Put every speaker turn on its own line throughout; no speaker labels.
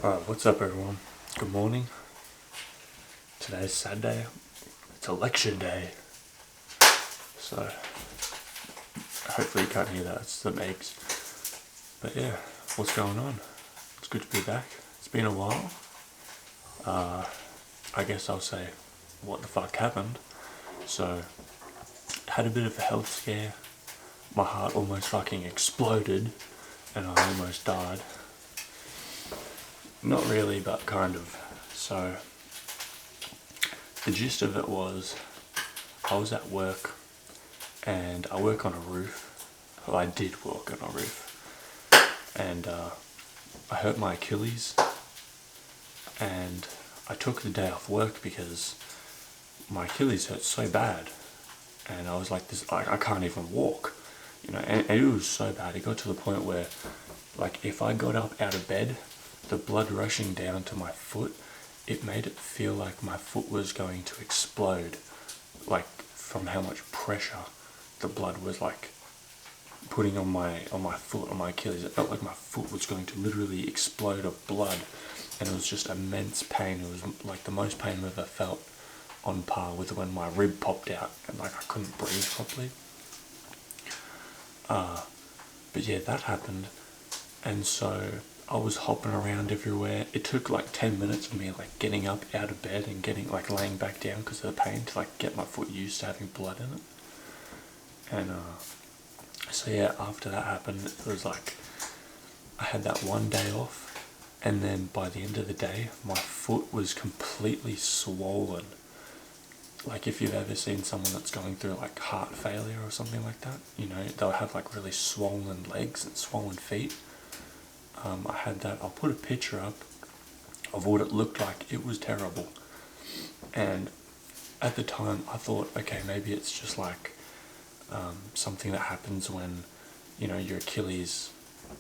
Alright, what's up everyone? Good morning. Today's Saturday. It's election day. So, hopefully you can't hear that, it's some eggs. But yeah, what's going on? It's good to be back. It's been a while. I guess I'll say what the fuck happened. So, had a bit of a health scare. My heart almost fucking exploded and I almost died. Not really, but kind of. So, the gist of it was, I was at work, and I work on a roof. Well, I did work on a roof. And I hurt my Achilles, and I took the day off work because my Achilles hurt so bad. And I was like, I can't even walk. And it was so bad. It got to the point where, like, if I got up out of bed, the blood rushing down to my foot, it made it feel like my foot was going to explode, like from how much pressure the blood was like putting on my foot, on my Achilles. It felt like my foot was going to literally explode of blood, and it was just immense pain. It was like the most pain I've ever felt, on par with when my rib popped out and like I couldn't breathe properly. But yeah, that happened, and so I was hopping around everywhere. It took like 10 minutes of me like getting up out of bed and getting like laying back down because of the pain to like get my foot used to having blood in it. And so yeah, after that happened, it was like I had that one day off, and then by the end of the day, my foot was completely swollen. Like if you've ever seen someone that's going through like heart failure or something like that, they'll have like really swollen legs and swollen feet. I had that. I'll put a picture up of what it looked like. It was terrible. And at the time I thought, okay, maybe it's just like something that happens when, your Achilles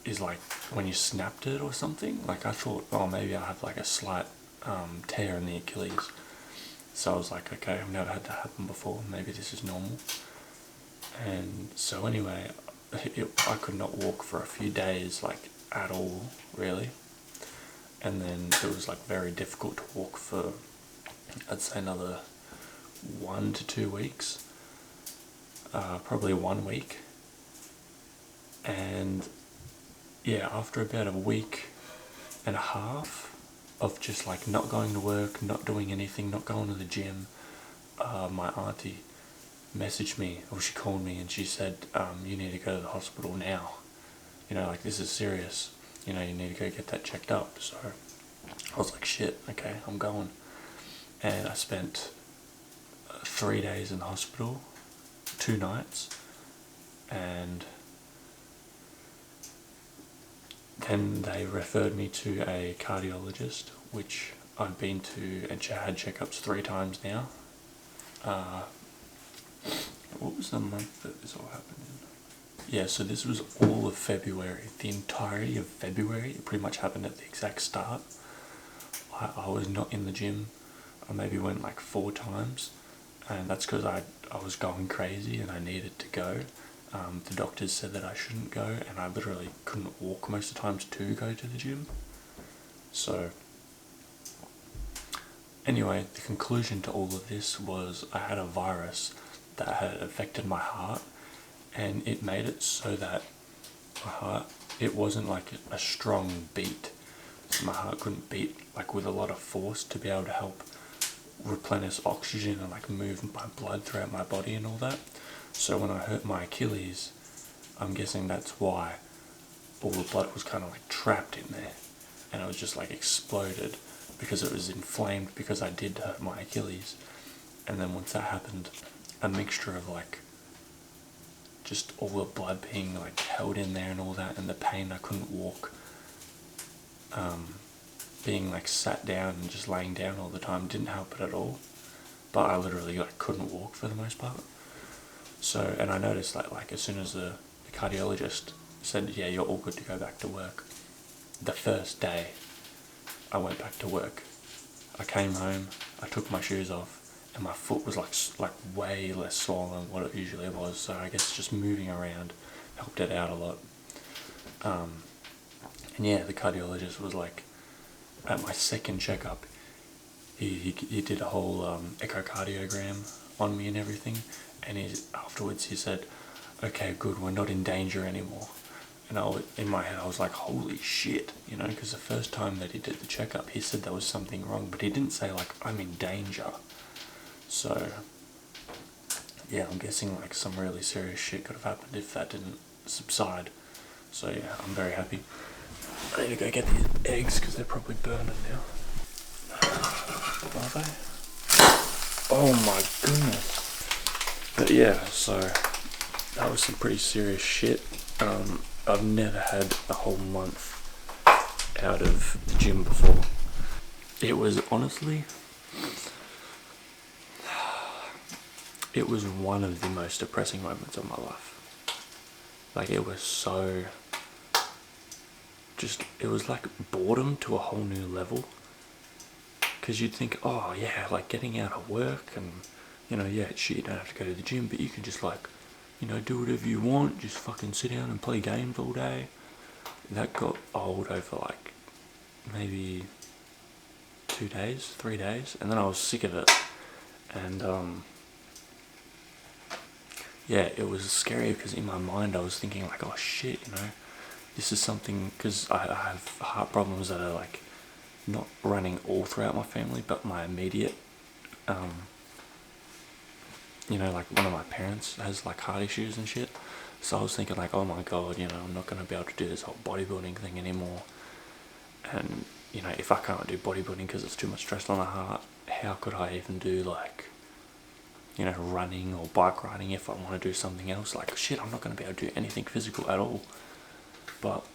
is like when you snapped it or something. Like I thought, oh, maybe I have like a slight tear in the Achilles. So I was like, okay, I've never had that happen before. Maybe this is normal. And so anyway, I could not walk for a few days, like at all, really. And then it was like very difficult to walk for, I'd say, another 1 to 2 weeks. Probably 1 week. And yeah, after about a week and a half of just like not going to work, not doing anything, not going to the gym, my auntie messaged me, or she called me, and she said, you need to go to the hospital now. Like this is serious. You need to go get that checked up. So I was like, shit, okay, I'm going. And I spent 3 days in the hospital, 2 nights, and then they referred me to a cardiologist, which I've been to and had checkups 3 times now. What was the month that this all happened in? Yeah, so this was all of February. The entirety of February. It pretty much happened at the exact start. I was not in the gym. I maybe went like 4 times, and that's because I was going crazy and I needed to go. The doctors said that I shouldn't go, and I literally couldn't walk most of the times to go to the gym. So anyway, the conclusion to all of this was I had a virus that had affected my heart, and it made it so that my heart, it wasn't like a strong beat. So my heart couldn't beat like with a lot of force to be able to help replenish oxygen and like move my blood throughout my body and all that. So when I hurt my Achilles, I'm guessing that's why all the blood was kind of like trapped in there, and it was just like exploded because it was inflamed because I did hurt my Achilles. And then once that happened, a mixture of like just all the blood being like held in there and all that, and the pain, I couldn't walk, being like sat down and just laying down all the time didn't help it at all. But I literally like couldn't walk for the most part. So, and I noticed that like as soon as the cardiologist said, yeah, you're all good to go back to work, the first day I went back to work, I came home, I took my shoes off, and my foot was like way less swollen than what it usually was. So I guess just moving around helped it out a lot. And yeah, the cardiologist was like, at my second checkup, he did a whole echocardiogram on me and everything, and afterwards he said, okay, good, we're not in danger anymore. And in my head I was like, holy shit, you know, because the first time that he did the checkup, he said there was something wrong, but he didn't say like, I'm in danger. So yeah, I'm guessing like some really serious shit could have happened if that didn't subside. So yeah, I'm very happy. I need to go get these eggs because they're probably burning now. Are they? Oh my goodness. But yeah, so that was some pretty serious shit. I've never had a whole month out of the gym before. It was honestly, it was one of the most depressing moments of my life. Like, it was so, it was like boredom to a whole new level. Because you'd think, oh yeah, like getting out of work and, you know, yeah, shit, you don't have to go to the gym, but you can just like, you know, do whatever you want, just fucking sit down and play games all day. That got old over like maybe 2 days, 3 days, and then I was sick of it. And yeah, it was scary because in my mind I was thinking like, oh shit, you know, this is something, because I have heart problems that are like not running all throughout my family, but my immediate, you know, like one of my parents has like heart issues and shit. So I was thinking like, oh my god, you know, I'm not going to be able to do this whole bodybuilding thing anymore. And, you know, if I can't do bodybuilding because it's too much stress on the heart, how could I even do like, you know, running or bike riding if I want to do something else? Like, shit, I'm not going to be able to do anything physical at all. But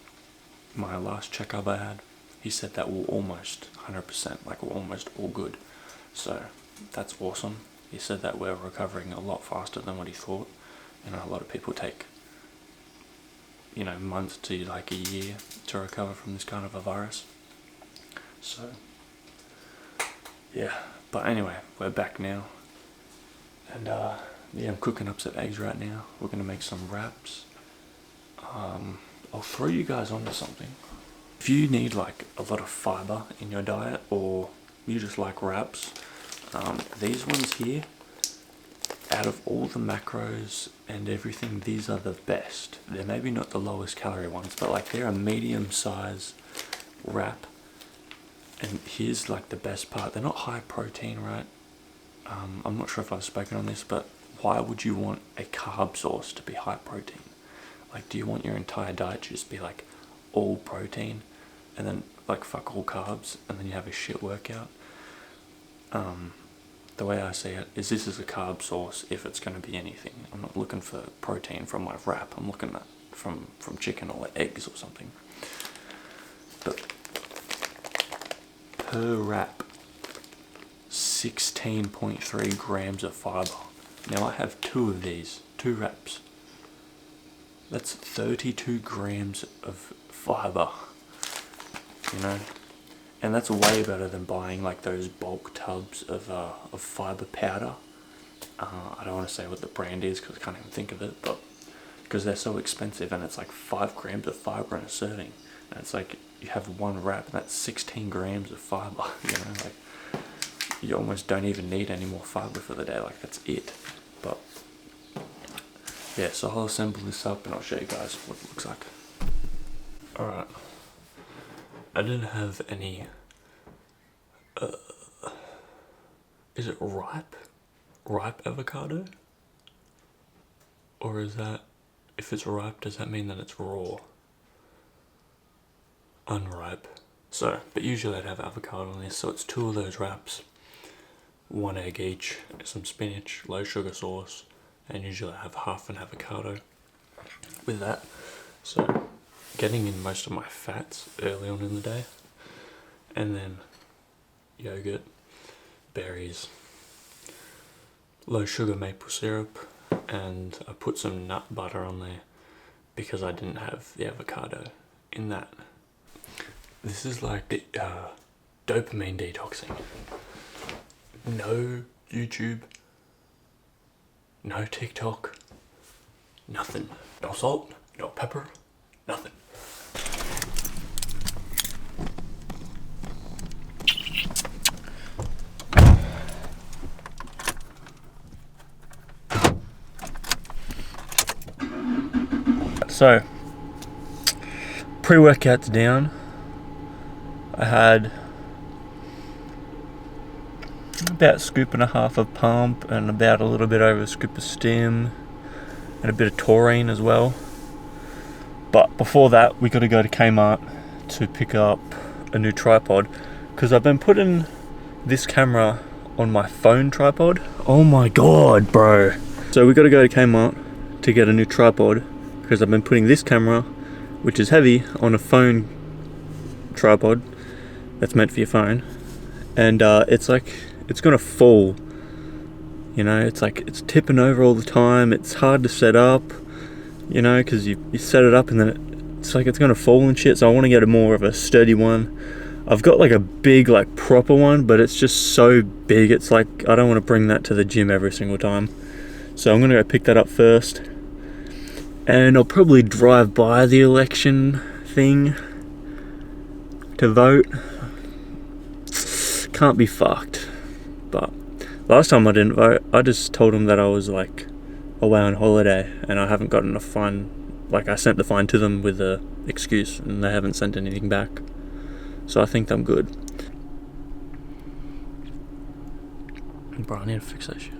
my last checkup I had, he said that we're almost 100%, like we're almost all good. So that's awesome. He said that we're recovering a lot faster than what he thought. You know, a lot of people take, you know, months to like a year to recover from this kind of a virus. So yeah, but anyway, we're back now. And yeah, I'm cooking up some eggs right now. We're gonna make some wraps. I'll throw you guys onto something. If you need like a lot of fiber in your diet, or you just like wraps, these ones here, out of all the macros and everything, these are the best. They're maybe not the lowest calorie ones, but like they're a medium size wrap. And here's like the best part, they're not high protein, right? I'm not sure if I've spoken on this, but why would you want a carb source to be high protein? Like, do you want your entire diet to just be like all protein and then like fuck all carbs and then you have a shit workout? The way I see it is, this is a carb source if it's going to be anything. I'm not looking for protein from my wrap. I'm looking at from chicken or eggs or something. But per wrap, 16.3 grams of fiber. Now I have 2 of these, 2 wraps. That's 32 grams of fiber, you know? And that's way better than buying like those bulk tubs of fiber powder. I don't want to say what the brand is because I can't even think of it, but because they're so expensive, and it's like 5 grams of fiber in a serving. And it's like you have 1 wrap and that's 16 grams of fiber, you know? Like, you almost don't even need any more fiber for the day, like that's it. But yeah, so I'll assemble this up and I'll show you guys what it looks like. Alright, I didn't have any, is it ripe avocado? Or is that, if it's ripe, does that mean that it's raw? Unripe. So, but usually I'd have avocado on this, so it's 2 of those wraps. 1 egg each, some spinach, low sugar sauce, and usually I have half an avocado with that. So getting in most of my fats early on in the day, and then yogurt, berries, low sugar maple syrup, and I put some nut butter on there because I didn't have the avocado in that. This is like dopamine detoxing. No YouTube, no TikTok, nothing. No salt, no pepper, nothing. So, pre-workout's down. I had about a scoop and a half of pump and about a little bit over a scoop of stim and a bit of taurine as well. But before that, we got to go to Kmart to pick up a new tripod, because I've been putting this camera on my phone tripod. Oh my god, bro. So we got to go to Kmart to get a new tripod, because I've been putting this camera, which is heavy, on a phone tripod that's meant for your phone, and it's like it's gonna fall, you know. It's like it's tipping over all the time. It's hard to set up, you know, because you set it up and then it's like it's gonna fall and shit. So I want to get a more of a sturdy one. I've got like a big, like proper one, but it's just so big, it's like I don't want to bring that to the gym every single time. So I'm gonna go pick that up first, and I'll probably drive by the election thing to vote. Can't be fucked. But last time I didn't vote, I just told them that I was like away on holiday and I haven't gotten a fine. Like, I sent the fine to them with a excuse and they haven't sent anything back. So I think I'm good. Bro, I need to fix that shit.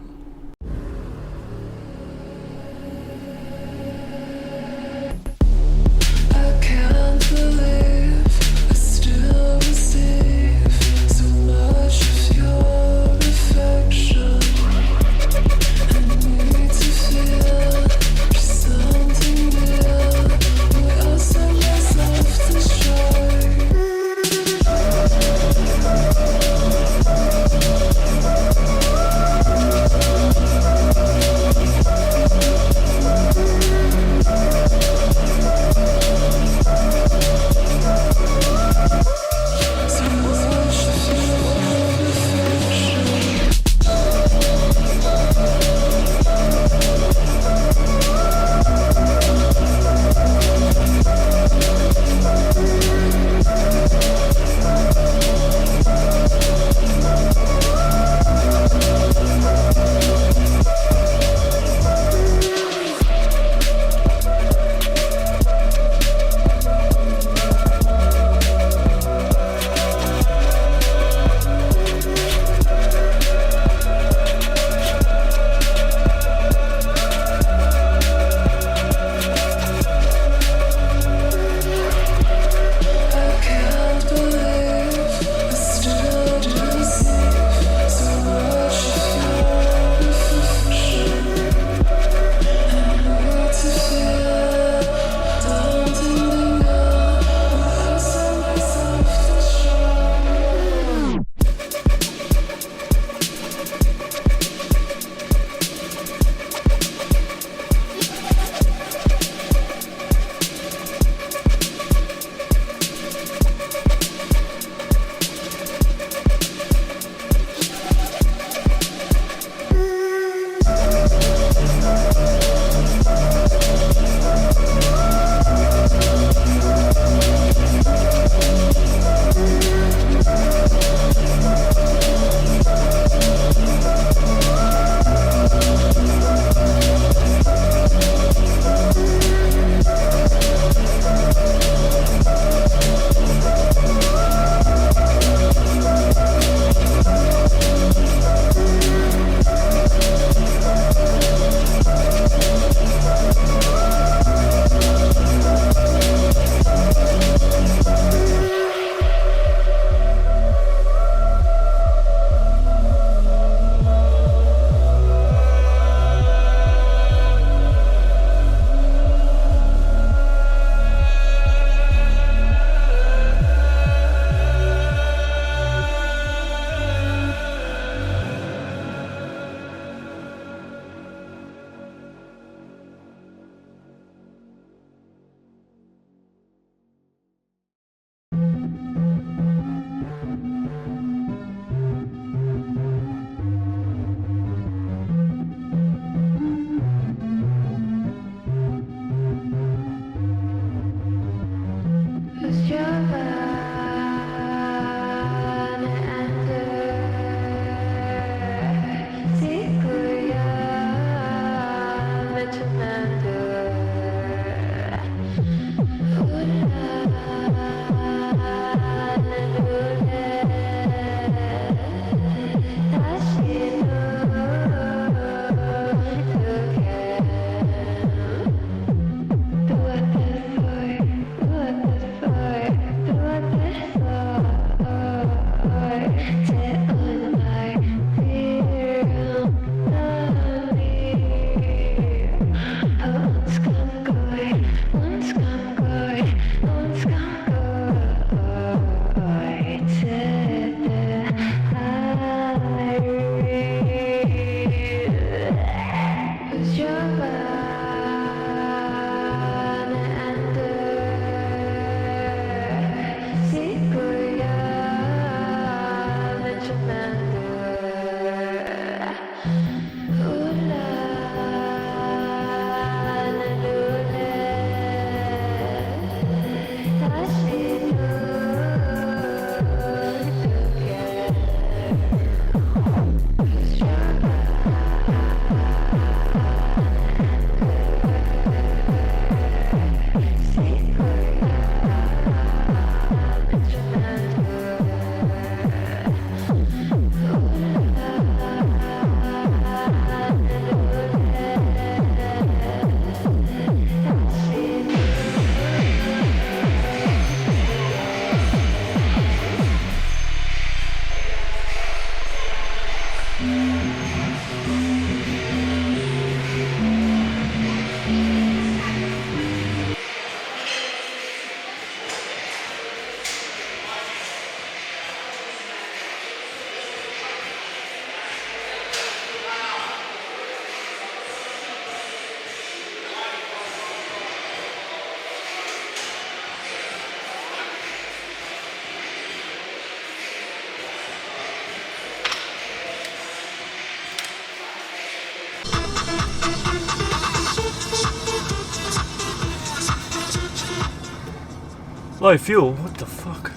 Low fuel? What the fuck?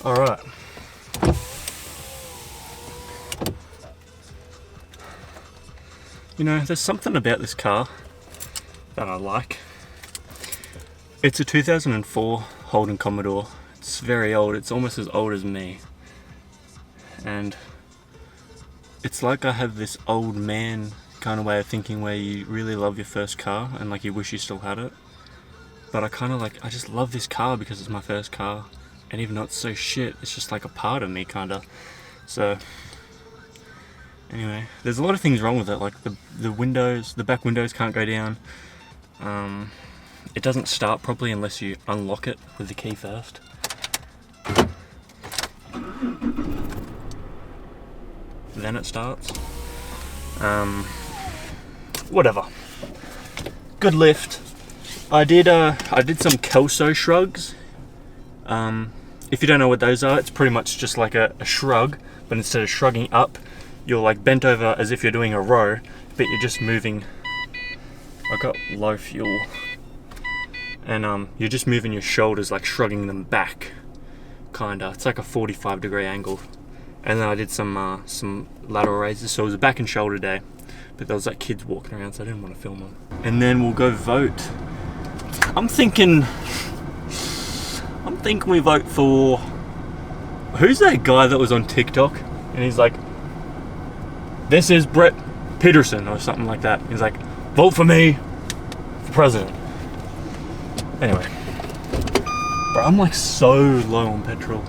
Alright. You know, there's something about this car that I like. It's a 2004 Holden Commodore. It's very old. It's almost as old as me. And it's like I have this old man kind of way of thinking where you really love your first car and like you wish you still had it. But I just love this car because it's my first car. And even though it's so shit, it's just like a part of me kinda. So anyway, there's a lot of things wrong with it, like the windows, the back windows can't go down. It doesn't start properly unless you unlock it with the key first. Then it starts. Whatever. Good lift. I did some Kelso shrugs. If you don't know what those are, it's pretty much just like a shrug, but instead of shrugging up, you're like bent over as if you're doing a row, but you're just moving. I got low fuel. And you're just moving your shoulders, like shrugging them back, kinda. It's like a 45-degree angle. And then I did some lateral raises, so it was a back and shoulder day. But there was like kids walking around, so I didn't want to film them. And then we'll go vote. I'm thinking we vote for, who's that guy that was on TikTok? And he's like, this is Brett Peterson or something like that. He's like, vote for me for president. Anyway, bro, I'm like so low on petrol.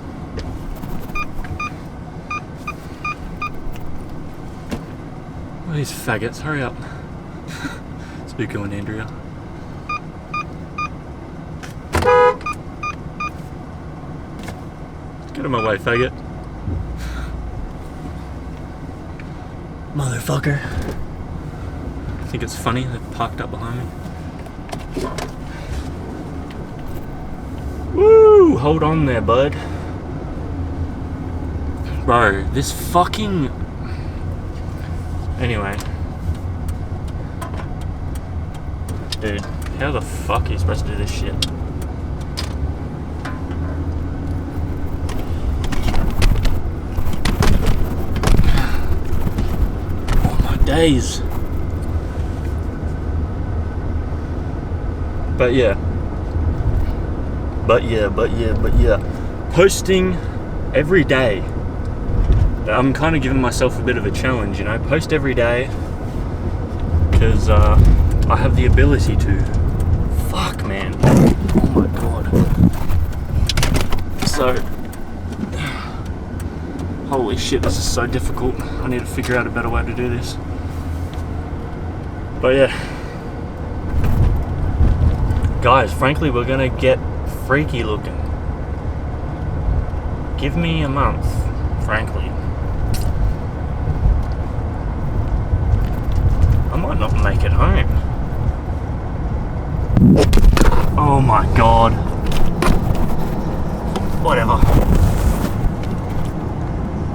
What are these faggots? Hurry up. Spooky and Andrea. Get in my way, faggot. Motherfucker. I think it's funny, they've parked up behind me. Woo! Hold on there, bud. Bro, this fucking... Anyway. Dude, how the fuck are you supposed to do this shit? Oh my days. But yeah. Posting every day. I'm kind of giving myself a bit of a challenge, you know, post every day, because I have the ability to. Fuck, man. Oh my god. So, holy shit, this is so difficult. I need to figure out a better way to do this. But yeah. Guys, frankly, we're gonna get freaky looking. Give me a month, frankly. I might not make it home. Oh my god. Whatever.